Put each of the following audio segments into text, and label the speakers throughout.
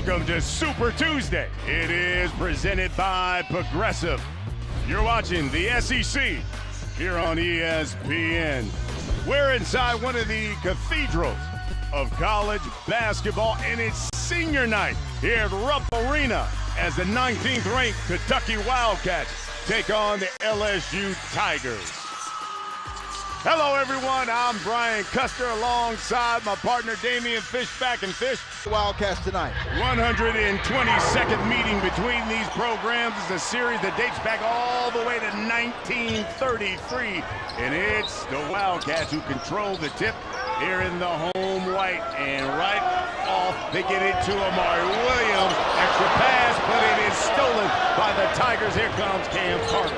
Speaker 1: Welcome to Super Tuesday. It is presented by Progressive. You're watching the SEC here on ESPN. We're inside one of the cathedrals of college basketball, and it's senior night here at Rupp Arena as the 19th ranked Kentucky Wildcats take on the LSU Tigers. Hello, everyone. I'm Brian Custer alongside my partner Damian Fishback and Fish.
Speaker 2: Wildcats tonight.
Speaker 1: 122nd meeting between these programs is a series that dates back all the way to 1933. And it's the Wildcats who control the tip here in the home white. And right off, they get into Amari Williams. Extra pass, but it is stolen by the Tigers. Here comes Cam Carter.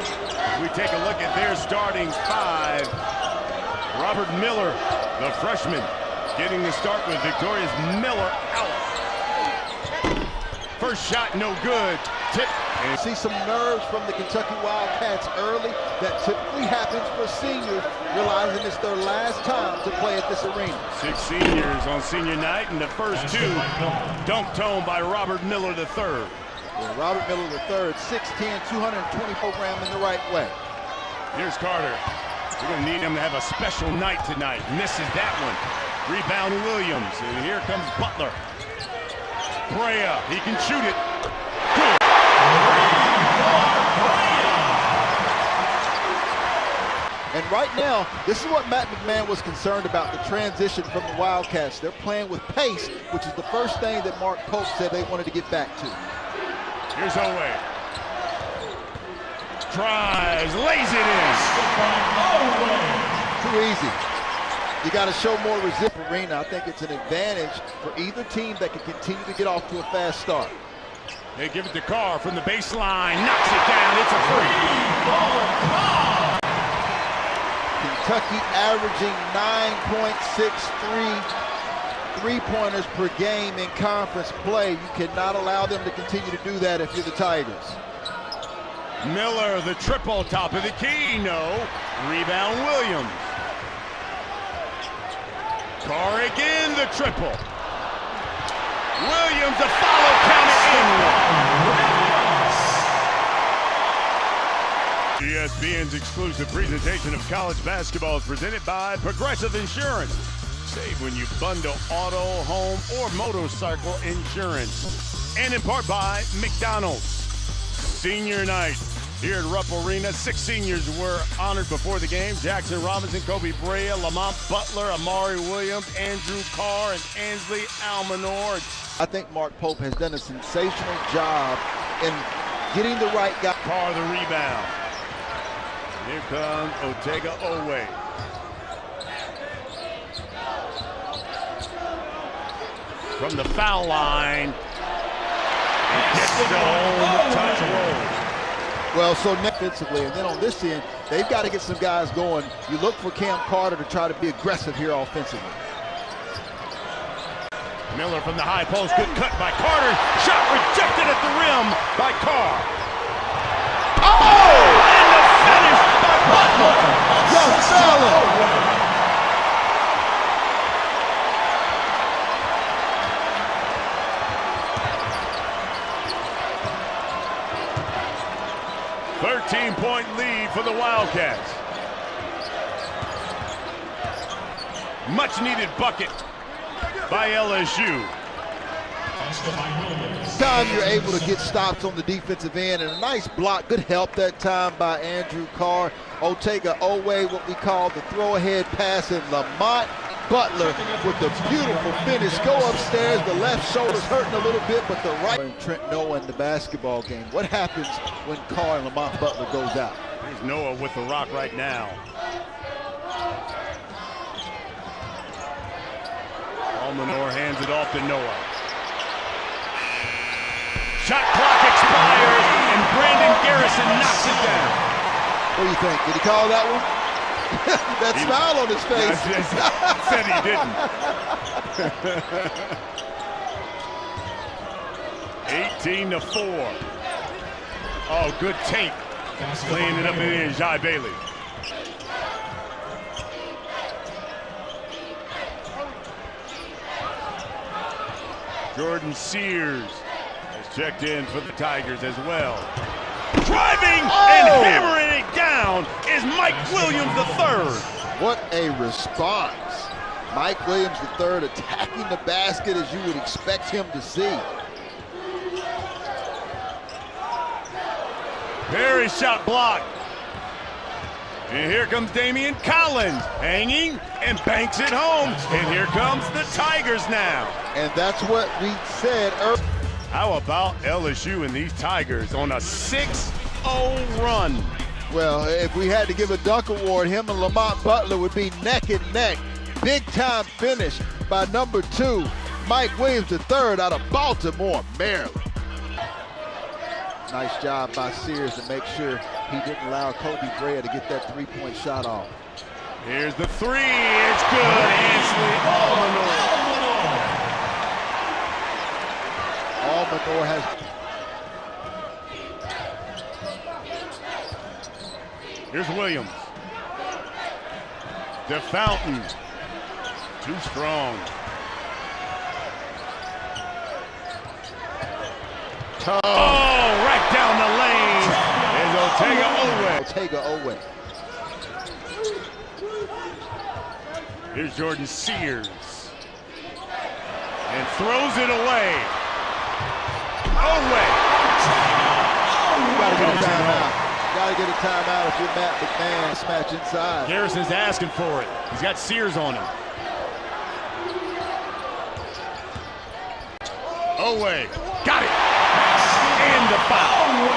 Speaker 1: We take a look at their starting five. Robert Miller, the freshman, getting the start with Victoria's Miller out. First shot, no good. Tip.
Speaker 2: And see some nerves from the Kentucky Wildcats early. That typically happens for seniors, realizing it's their last time to play at this arena.
Speaker 1: 6 seniors on senior night, and the first two dunked home by Robert Miller III.
Speaker 2: Yeah, Robert Miller III, 6'10", 220 program in the right way.
Speaker 1: Here's Carter. We're going to need him to have a special night tonight. Misses that one. Rebound Williams. And here comes Butler. Brea, he can shoot it. Good.
Speaker 2: And right now, this is what Matt McMahon was concerned about, the transition from the Wildcats. They're playing with pace, which is the first thing that Mark Pope said they wanted to get back to.
Speaker 1: Here's Owe. Tries, lays it in.
Speaker 2: Too easy. You got to show more resistance. Arena. I think it's an advantage for either team that can continue to get off to a fast start.
Speaker 1: They give it to Carr from the baseline, knocks it down. It's a free.
Speaker 2: Kentucky averaging 9.63 three-pointers per game in conference play. You cannot allow them to continue to do that if you're the Tigers.
Speaker 1: Miller, the triple, top of the key, no. Rebound Williams. Carr again, the triple. Williams, the follow, count it in. ESPN's exclusive presentation of college basketball is presented by Progressive Insurance. Save when you bundle auto, home, or motorcycle insurance. And in part by McDonald's. Senior night here at Rupp Arena. 6 seniors were honored before the game. Jackson Robinson, Kobe Brea, Lamont Butler, Amari Williams, Andrew Carr, and Ansley Almanor.
Speaker 2: I think Mark Pope has done a sensational job in getting the right guy.
Speaker 1: Carr the rebound. Here comes Otega Owe. From the foul line. Gets the home touch roll.
Speaker 2: Well, so defensively, and then on this end, they've got to get some guys going. You look for Cam Carter to try to be aggressive here offensively.
Speaker 1: Miller from the high post, good cut by Carter. Shot rejected at the rim by Carr. Oh! And the finish by Butler.
Speaker 2: Young fella.
Speaker 1: 13-point lead for the Wildcats. Much needed bucket by LSU.
Speaker 2: Time you're able to get stops on the defensive end, and a nice block, good help that time by Andrew Carr. Otega Owe, what we call the throw-ahead pass, and Lamont Butler with the beautiful finish. Go upstairs, the left shoulder's hurting a little bit, but the right. And Trent Noah in the basketball game. What happens when Carr and Lamont Butler goes out?
Speaker 1: Here's Noah with the rock right now. Almanor hands it off to Noah. Shot clock expires, and Brandon Garrison knocks it down.
Speaker 2: What do you think? Did he call that one? That smile on his face.
Speaker 1: Said he didn't. 18-4. Oh, good tape. Laying it up in the air, Jai Bailey. Jordan Sears has checked in for the Tigers as well. Driving and hammering it down is Mike Williams III.
Speaker 2: What a response. Mike Williams III attacking the basket as you would expect him to see.
Speaker 1: Perry shot blocked. And here comes Damian Collins, hanging and banks it home. And here comes the Tigers now.
Speaker 2: And that's what we said earlier.
Speaker 1: How about LSU and these Tigers on a 6-0 run?
Speaker 2: Well, if we had to give a dunk award, him and Lamont Butler would be neck and neck. Big time finish by number 2, Mike Williams III out of Baltimore, Maryland. Nice job by Sears to make sure he didn't allow Kobe Brea to get that 3-point shot off.
Speaker 1: Here's the 3, it's good, Ansley
Speaker 2: Almanor has.
Speaker 1: Here's Williams. DeFountain. Too strong. Oh, right down the lane is
Speaker 2: Otega Owe.
Speaker 1: Here's Jordan Sears. And throws it away. Owe.
Speaker 2: Gotta get a timeout. Gotta get a timeout if you're Matt McMahon. Smash inside.
Speaker 1: Garrison's asking for it. He's got Sears on him. Owe. Got it. And the foul.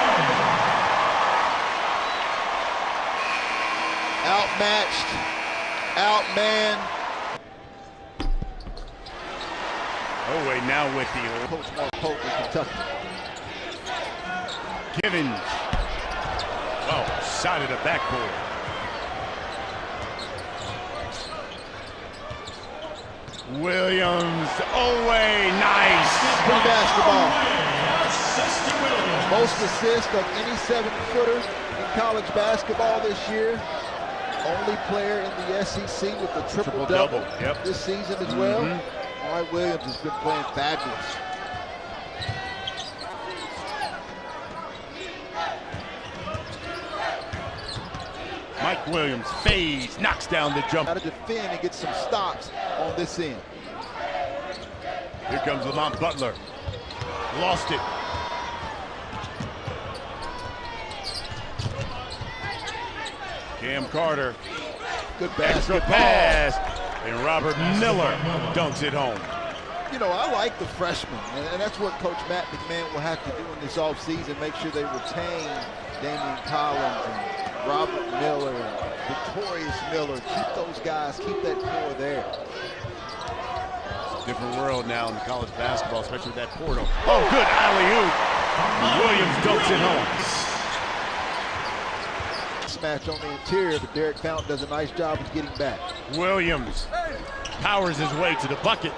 Speaker 2: Outmatched. Outman.
Speaker 1: Owe now with the
Speaker 2: Coach Mark Pope in Kentucky.
Speaker 1: Givens. Oh, side of the backboard. Williams. Owe. Nice.
Speaker 2: Good basketball. Most assists of any 7-footer in college basketball this year. Only player in the SEC with a triple-double this season as well. Mike Williams has been playing fabulous.
Speaker 1: Mike Williams fades, knocks down the jump.
Speaker 2: Got to defend and get some stops on this end.
Speaker 1: Here comes Lamont Butler. Lost it. Cam Carter.
Speaker 2: Good basketball.
Speaker 1: Extra pass. And Robert Miller dunks it home.
Speaker 2: You know, I like the freshmen, and that's what Coach Matt McMahon will have to do in this offseason, make sure they retain Damian Collins and Robert Miller and Victorious Miller. Keep those guys, keep that core there.
Speaker 1: Different world now in college basketball, especially with that portal. Oh, good alley-oop. Williams dunks it home.
Speaker 2: Match on the interior, but Derek Fountain does a nice job of getting back.
Speaker 1: Williams powers his way to the bucket.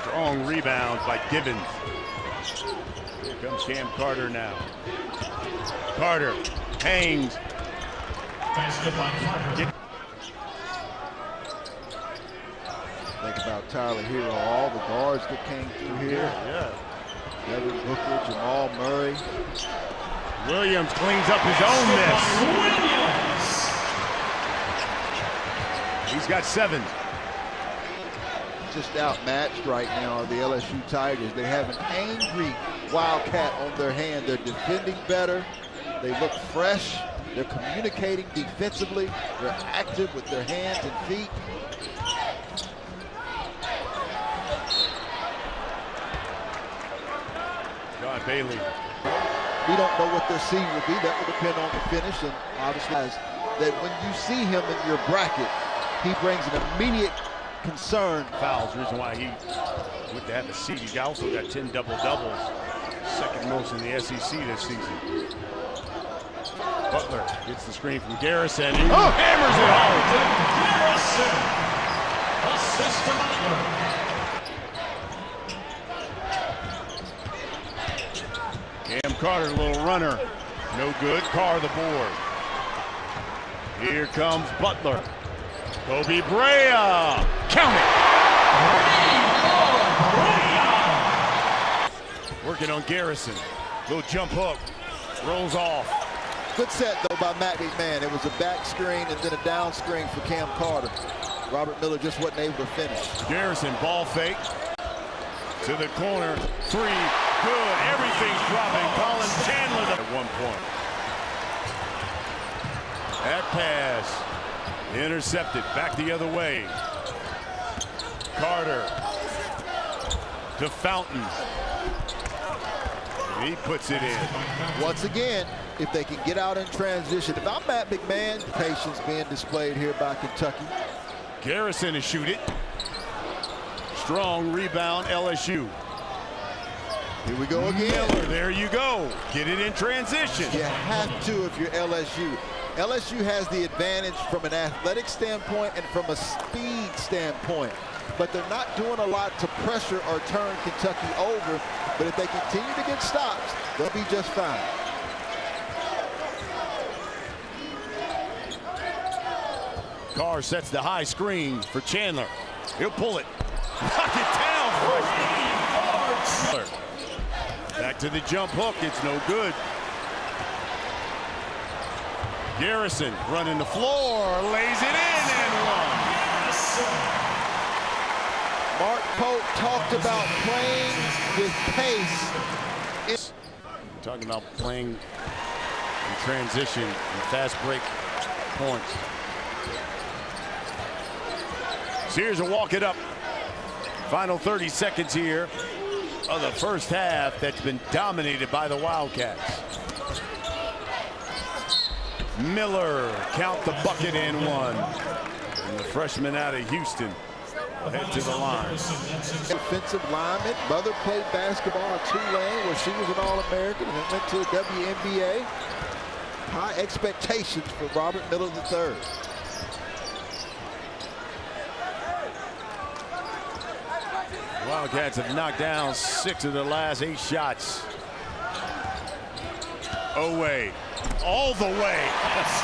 Speaker 1: Strong rebounds by Givens. Here comes Cam Carter now. Carter hangs.
Speaker 2: Think about Tyler Hero, all the guards that came through here. Devin Booker, Jamal Murray.
Speaker 1: Williams cleans up his own miss.
Speaker 3: Williams.
Speaker 1: He's got 7.
Speaker 2: Just outmatched right now are the LSU Tigers. They have an angry Wildcat on their hand. They're defending better. They look fresh. They're communicating defensively. They're active with their hands and feet.
Speaker 1: John Bailey.
Speaker 2: We don't know what their seed will be. That will depend on the finish. And obviously, that when you see him in your bracket, he brings an immediate concern.
Speaker 1: Fouls, reason why he went to have a seed. He also got 10 double-doubles. Second most in the SEC this season. Butler gets the screen from Garrison. He hammers it home.
Speaker 3: Garrison. Assist to Butler.
Speaker 1: Cam Carter, a little runner. No good. Carr the board. Here comes Butler. Kobe Brea. Count it. Working on Garrison. Little jump hook. Rolls off.
Speaker 2: Good set, though, by Matt McMahon. It was a back screen and then a down screen for Cam Carter. Robert Miller just wasn't able to finish.
Speaker 1: Garrison, ball fake. To the corner. Three. Good. Everything's dropping. Colin Chandler at one point. That pass. Intercepted. Back the other way. Carter. To Fountain. He puts it in.
Speaker 2: Once again, if they can get out in transition. If I'm Matt McMahon, patience being displayed here by Kentucky.
Speaker 1: Garrison to shoot it. Strong rebound, LSU.
Speaker 2: Here we go again.
Speaker 1: Miller, there you go. Get it in transition.
Speaker 2: You have to if you're LSU. LSU has the advantage from an athletic standpoint and from a speed standpoint. But they're not doing a lot to pressure or turn Kentucky over. But if they continue to get stops, they'll be just fine.
Speaker 1: Carr sets the high screen for Chandler. He'll pull it. Knock it down. Back to the jump hook. It's no good. Garrison running the floor. Lays it in and one.
Speaker 2: Mark Pope talked about playing with pace.
Speaker 1: Talking about playing in transition and fast break points. Sears will walk it up. Final 30 seconds here of the first half that's been dominated by the Wildcats. Miller count the bucket in one. And the freshman out of Houston will head to the line.
Speaker 2: Defensive lineman. Mother played basketball at Tulane where she was an All-American and then went to the WNBA. High expectations for Robert Miller III.
Speaker 1: Wildcats have knocked down 6 of the last 8 shots. Away, all the way,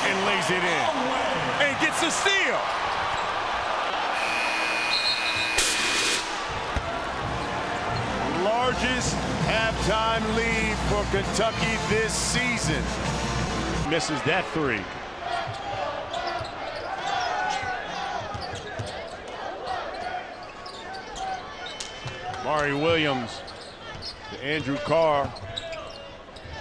Speaker 1: and lays it in. And gets the steal. Largest halftime lead for Kentucky this season. Misses that three. Mari Williams to Andrew Carr.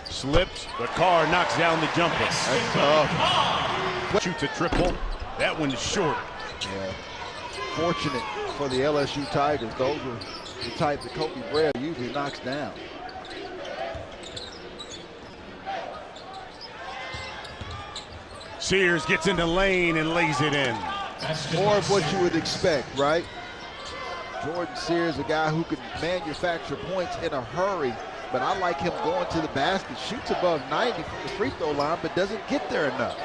Speaker 1: Slips, but Carr knocks down the jumper.
Speaker 2: That's tough.
Speaker 1: Shoots a triple. That one is short.
Speaker 2: Yeah. Fortunate for the LSU Tigers. Those are the type that Kobe Bryant usually knocks down.
Speaker 1: Sears gets in the lane and lays it in.
Speaker 2: More of what you would expect, right? Jordan Sears, a guy who can manufacture points in a hurry, but I like him going to the basket, shoots above 90 from the free throw line, but doesn't get there enough.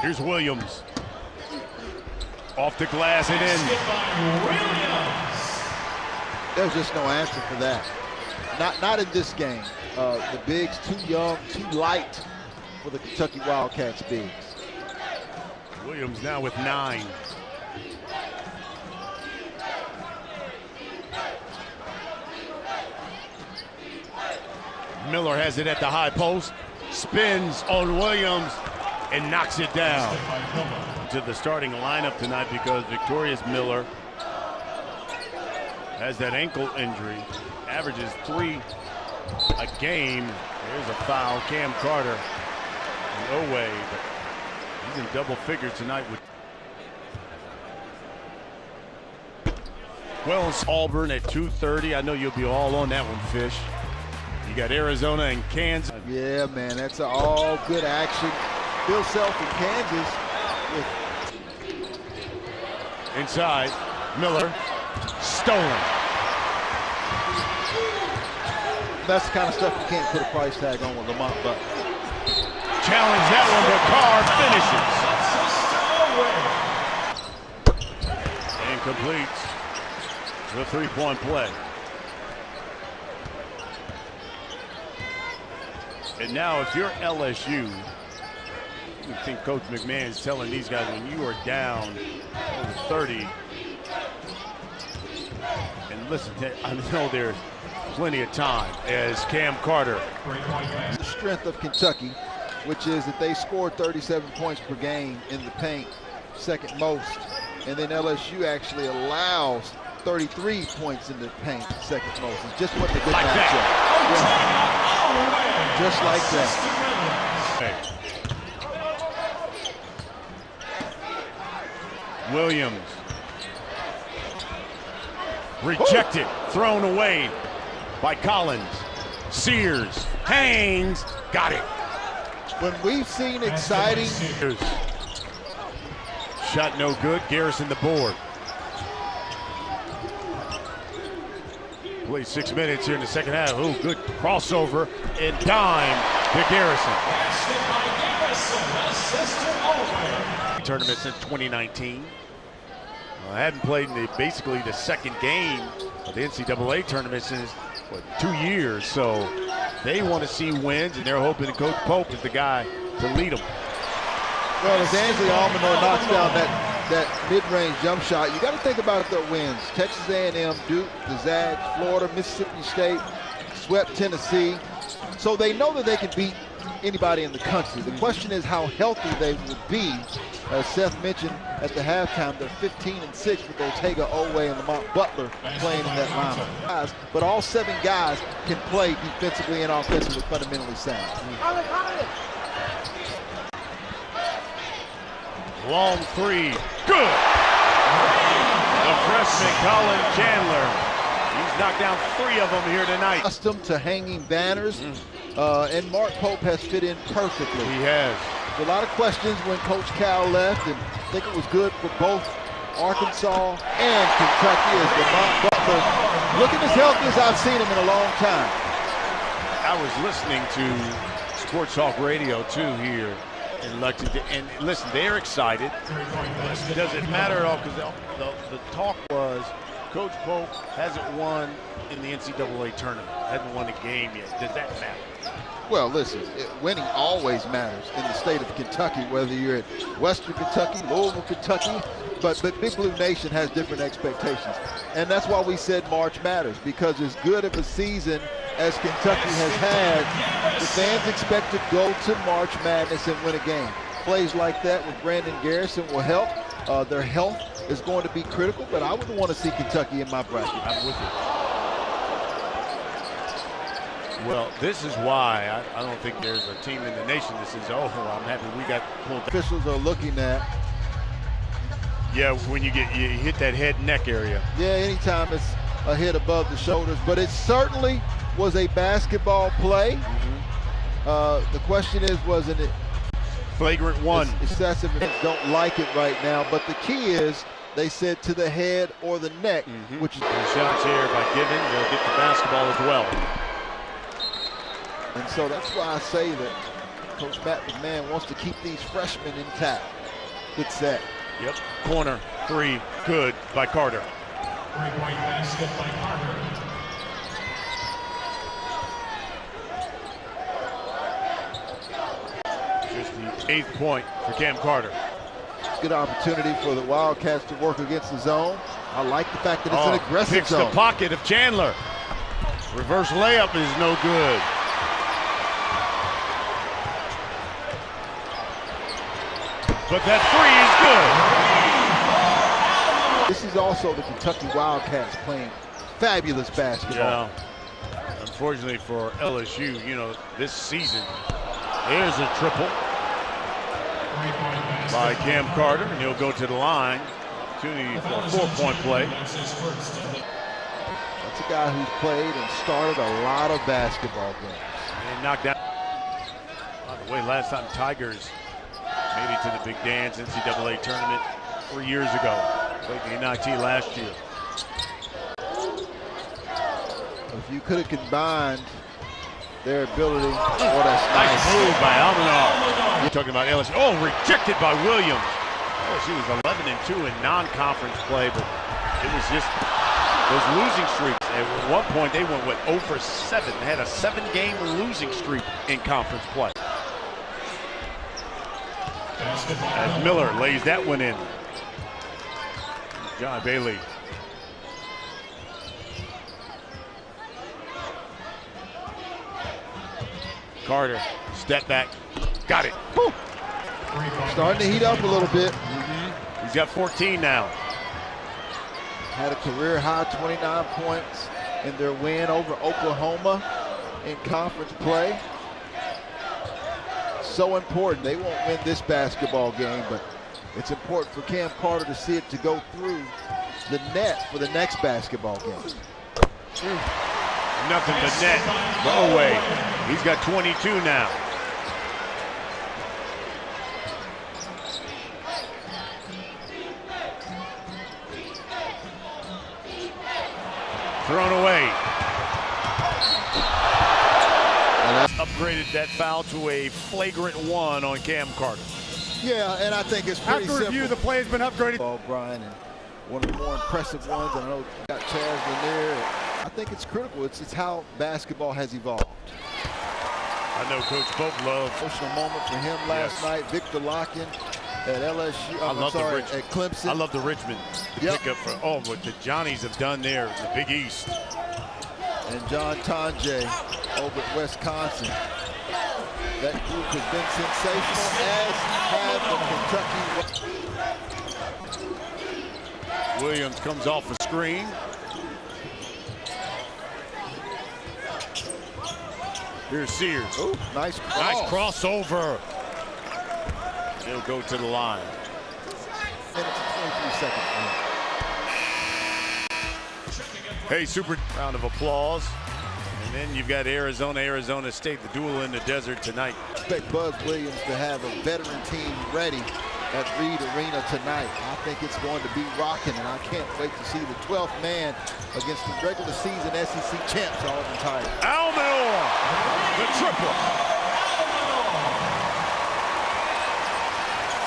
Speaker 1: Here's Williams. Off the glass and in.
Speaker 2: There's just no answer for that. Not in this game. The bigs too young, too light for the Kentucky Wildcats bigs.
Speaker 1: Williams now with 9. Miller has it at the high post, spins on Williams and knocks it down. To the starting lineup tonight because Victorious Miller has that ankle injury, averages 3 a game. There's a foul. Cam Carter, no way, but he's in double figures tonight with Wells Auburn at 2:30. I know you'll be all on that one, Fish. You got Arizona and Kansas.
Speaker 2: Yeah, man, that's all good action. Bill Self in Kansas with
Speaker 1: inside. Miller, stolen.
Speaker 2: That's the kind of stuff you can't put a price tag on with Lamont Butler.
Speaker 1: Challenge that one, but Carr finishes. And completes the three-point play. And now if you're LSU, you think Coach McMahon is telling these guys when you are down over 30 and listen, I know there's plenty of time as Cam Carter.
Speaker 2: The strength of Kentucky, which is that they scored 37 points per game in the paint, second most. And then LSU actually allows 33 points in the paint, second most. It just wasn't a good matchup. Yeah. Just like that.
Speaker 1: Williams. Rejected, thrown away by Collins. Sears hangs, got it.
Speaker 2: When we've seen exciting.
Speaker 1: Shot no good, Garrison the board. Play 6 minutes here in the second half. Oh, good crossover and dime to Garrison. Tournament since 2019. I hadn't played in basically the second game of the NCAA tournament since, 2 years. So they want to see wins, and they're hoping that Coach Pope is the guy to lead them.
Speaker 2: Well, as Ansley Almanor knocks down that mid-range jump shot, you got to think about their wins. Texas A&M, Duke, the Zags, Florida, Mississippi State, swept Tennessee. So they know that they can beat anybody in the country. The question is how healthy they would be. As Seth mentioned at the halftime, they're 15-6 with Ortega, Oweh, and Lamont Butler playing in that lineup. But all 7 guys can play defensively and offensively fundamentally sound.
Speaker 1: Long three, good. The freshman Colin Chandler. He's knocked down 3 of them here tonight.
Speaker 2: Accustomed to hanging banners, and Mark Pope has fit in perfectly.
Speaker 1: He has.
Speaker 2: A lot of questions when Coach Cal left, and I think it was good for both Arkansas and Kentucky as Lamont Butler looking as healthy as I've seen him in a long time.
Speaker 1: I was listening to Sports Talk Radio too here in Lexington, and listen, they're excited. Does it matter at all? Because the talk was Coach Pope hasn't won in the NCAA tournament, hasn't won a game yet. Does that matter?
Speaker 2: Well, listen, winning always matters in the state of Kentucky, whether you're at Western Kentucky, Louisville, Kentucky, but Big Blue Nation has different expectations. And that's why we said March matters, because as good of a season as Kentucky has had, the fans expect to go to March Madness and win a game. Plays like that with Brandon Garrison will help. Their health is going to be critical, but I wouldn't want to see Kentucky in my bracket.
Speaker 1: I'm with you. Well, this is why I don't think there's a team in the nation that says, oh, I'm happy we got pulled.
Speaker 2: Officials are looking at.
Speaker 1: Yeah, when you hit that head and neck area.
Speaker 2: Yeah, anytime it's a hit above the shoulders, but it certainly was a basketball play. The question is, wasn't it
Speaker 1: flagrant one?
Speaker 2: Excessive. Don't like it right now, but the key is they said to the head or the neck, which is
Speaker 1: the shots here by Given. They'll get the basketball as well.
Speaker 2: And so that's why I say that Coach Matt McMahon wants to keep these freshmen intact. Good set.
Speaker 1: Yep. Corner 3, good by Carter.
Speaker 3: 3-point basket by Carter.
Speaker 1: Just the 8th point for Cam Carter.
Speaker 2: Good opportunity for the Wildcats to work against the zone. I like the fact that it's an aggressive
Speaker 1: picks
Speaker 2: zone.
Speaker 1: The pocket of Chandler. Reverse layup is no good. But that 3 is good.
Speaker 2: This is also the Kentucky Wildcats playing fabulous basketball.
Speaker 1: Yeah. Unfortunately for LSU, this season, there's a triple by Cam Carter, and he'll go to the line. Opportunity for a 4-point play.
Speaker 2: That's a guy who's played and started a lot of basketball games.
Speaker 1: And knocked down. By the way, last time Tigers made it to the Big Dance NCAA tournament 3 years ago. Played the NIT last year.
Speaker 2: If you could have combined their ability, that's
Speaker 1: nice move by Almanor. You're talking about LSU. Oh, rejected by Williams. LSU was 11-2 in non-conference play, but it was just those losing streaks. At one point, they went 0 for 7. They had a 7-game losing streak in conference play. As Miller lays that one in. John Bailey. Carter, step back, got it.
Speaker 2: Woo. Starting to heat up a little bit.
Speaker 1: He's got 14 now.
Speaker 2: Had a career high 29 points in their win over Oklahoma in conference play. So important. They won't win this basketball game, but it's important for Cam Carter to see it to go through the net for the next basketball game.
Speaker 1: Nothing but net. No way. He's got 22 now. Thrown away. Upgraded that foul to a flagrant 1 on Cam Carter.
Speaker 2: Yeah, and I think it's pretty
Speaker 4: After review,
Speaker 2: simple.
Speaker 4: the play has been upgraded.
Speaker 2: Brian, and one of the more impressive ones. I know you got Chaz Lanier. I think it's critical. It's how basketball has evolved.
Speaker 1: I know Coach Pope loves.
Speaker 2: Emotional moment for him last night. Victor Locken at LSU. At Clemson.
Speaker 1: I love the Richmond pickup for what the Johnnies have done there in the Big East.
Speaker 2: And John Tonje over at Wisconsin. That group has been sensational, as have the Kentucky.
Speaker 1: Williams comes off a screen. Here's Sears.
Speaker 2: Ooh, nice cross.
Speaker 1: Nice crossover. He'll go to the line.
Speaker 2: Minutes and 23 seconds.
Speaker 1: Hey, super round of applause. And then you've got Arizona State, the duel in the desert tonight.
Speaker 2: Expect Buzz Williams to have a veteran team ready at Reed Arena tonight. I think it's going to be rocking, and I can't wait to see the 12th man against the regular season SEC champs, Auburn Tigers.
Speaker 1: Almore, the triple.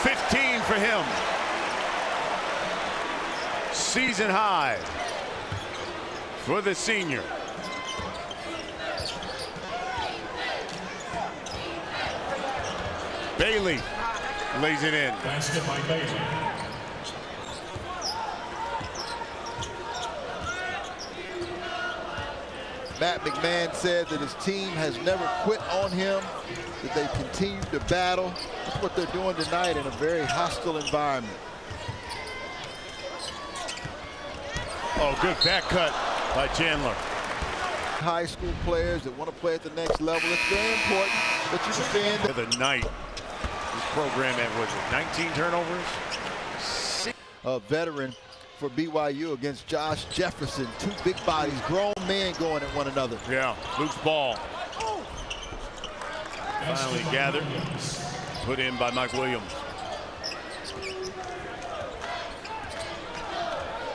Speaker 1: 15 for him. Season high for the senior. Bailey lays it in.
Speaker 3: Basket by Bailey.
Speaker 2: Matt McMahon said that his team has never quit on him, that they continue to battle. That's what they're doing tonight in a very hostile environment.
Speaker 1: Oh, good back cut by Chandler.
Speaker 2: High school players that want to play at the next level, it's very important that you defend.
Speaker 1: For the night, this program had, 19 turnovers?
Speaker 2: A veteran for BYU against Josh Jefferson. Two big bodies, grown men going at one another.
Speaker 1: Yeah, Luke's ball. Finally gathered, put in by Mike Williams.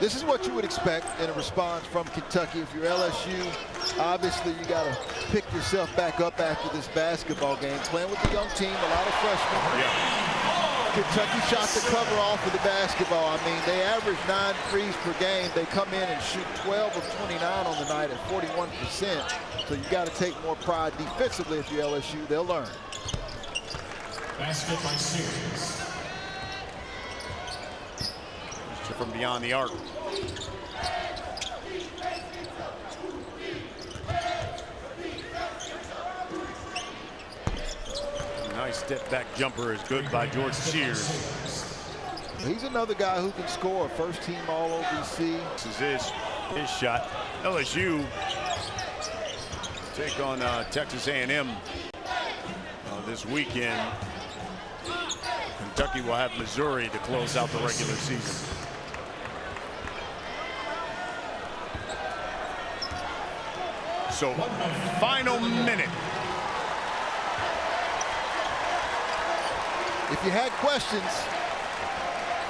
Speaker 2: This is what you would expect in a response from Kentucky. If you're LSU, obviously you got to pick yourself back up after this basketball game. Playing with a young team, a lot of freshmen.
Speaker 1: Yeah.
Speaker 2: Kentucky shot the cover off of the basketball. I mean, they average 9 threes per game. They come in and shoot 12 of 29 on the night at 41%. So you got to take more pride defensively if you're LSU. They'll learn.
Speaker 3: Basket by Sears.
Speaker 1: From beyond the arc. Nice step back jumper is good by George Sears.
Speaker 2: He's another guy who can score. First team All-OVC.
Speaker 1: This is his shot. LSU take on Texas A&M this weekend. Kentucky will have Missouri to close out the regular season. So, final minute.
Speaker 2: If you had questions,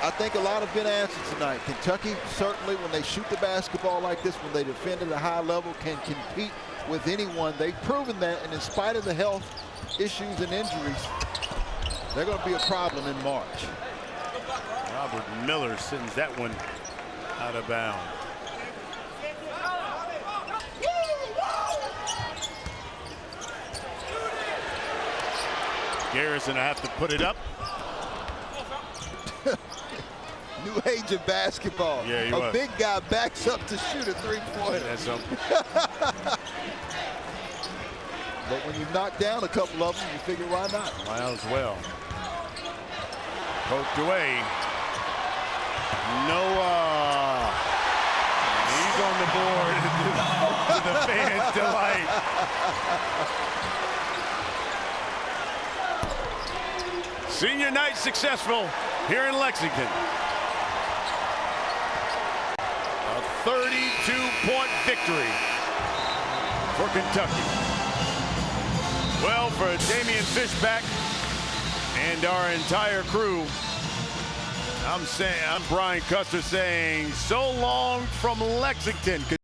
Speaker 2: I think a lot have been answered tonight. Kentucky, certainly when they shoot the basketball like this, when they defend at a high level, can compete with anyone. They've proven that, and in spite of the health issues and injuries, they're going to be a problem in March.
Speaker 1: Robert Miller sends that one out of bounds. Garrison will have to put it up.
Speaker 2: New age of basketball.
Speaker 1: Yeah, he
Speaker 2: a
Speaker 1: was.
Speaker 2: big guy backs up to shoot a three-pointer.
Speaker 1: That's something.
Speaker 2: But when you knock down a couple of them, you figure why not?
Speaker 1: Might as well. Poked away. Noah. He's on the board to the fans' delight. Senior night successful here in Lexington. A 32-point victory for Kentucky. Well, for Damian Fishback and our entire crew, I'm Brian Custer saying so long from Lexington.